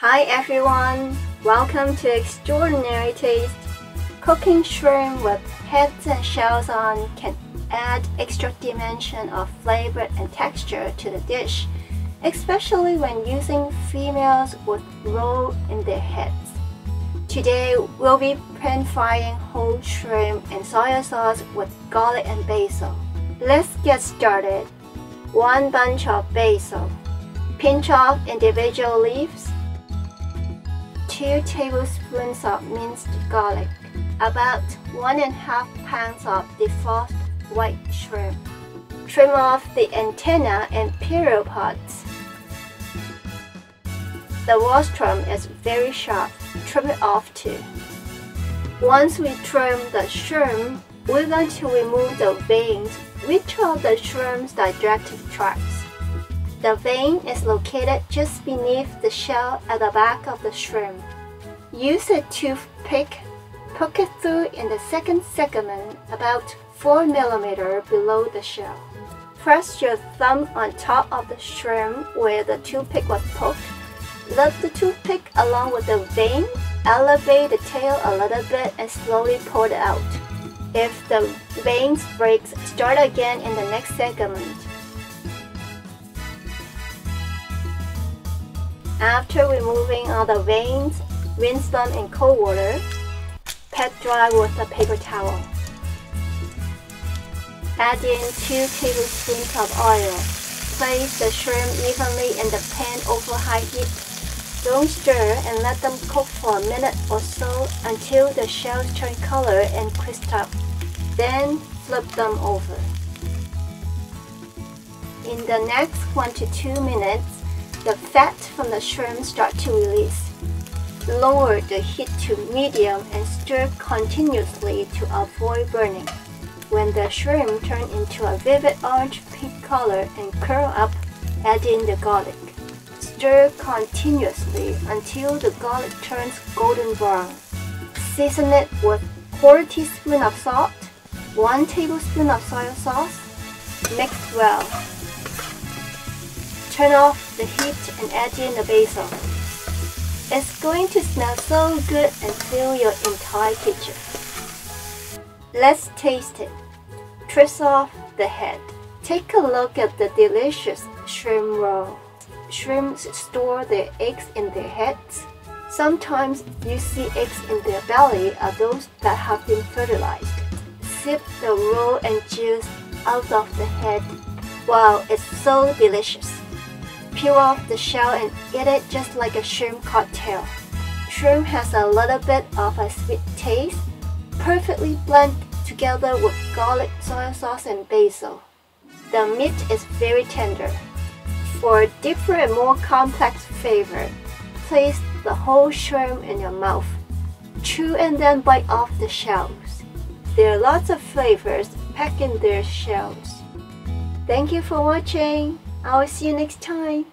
Hi everyone, welcome to Extraordinary Taste. Cooking shrimp with heads and shells on can add extra dimension of flavor and texture to the dish, especially when using females with roe in their heads. Today we'll be pan-frying whole shrimp in soy sauce with garlic and basil. Let's get started. 1 bunch of basil, pinch off individual leaves, 2 tablespoons of minced garlic, about 1½ pounds of defrosted white shrimp. Trim off the antenna and peel pods. The rostrum is very sharp, trim it off too. Once we trim the shrimp, we're going to remove the veins, which are the shrimp's digestive tracts. The vein is located just beneath the shell at the back of the shrimp. Use a toothpick, poke it through in the second segment about 4 mm below the shell. Press your thumb on top of the shrimp where the toothpick was poked. Let the toothpick along with the vein elevate the tail a little bit and slowly pull it out. If the veins breaks, start again in the next segment. After removing all the veins, rinse them in cold water. Pat dry with a paper towel. Add in 2 tablespoons of oil. Place the shrimp evenly in the pan over high heat. Don't stir and let them cook for a minute or so until the shells turn color and crisp up. Then flip them over. In the next 1 to 2 minutes, the fat from the shrimp starts to release. Lower the heat to medium and stir continuously to avoid burning. When the shrimp turn into a vivid orange-pink color and curl up, add in the garlic. Stir continuously until the garlic turns golden brown. Season it with 1/4 teaspoon of salt, 1 tablespoon of soy sauce. Mix well. Turn off the heat and add in the basil. It's going to smell so good and fill your entire kitchen. Let's taste it. Twist off the head. Take a look at the delicious shrimp roll. Shrimps store their eggs in their heads. Sometimes you see eggs in their belly are those that have been fertilized. Sip the roll and juice out of the head. Wow, it's so delicious. Peel off the shell and eat it just like a shrimp cocktail. Shrimp has a little bit of a sweet taste, perfectly blended together with garlic, soy sauce, and basil. The meat is very tender. For a deeper and more complex flavor, place the whole shrimp in your mouth. Chew and then bite off the shells. There are lots of flavors packed in their shells. Thank you for watching. I will see you next time.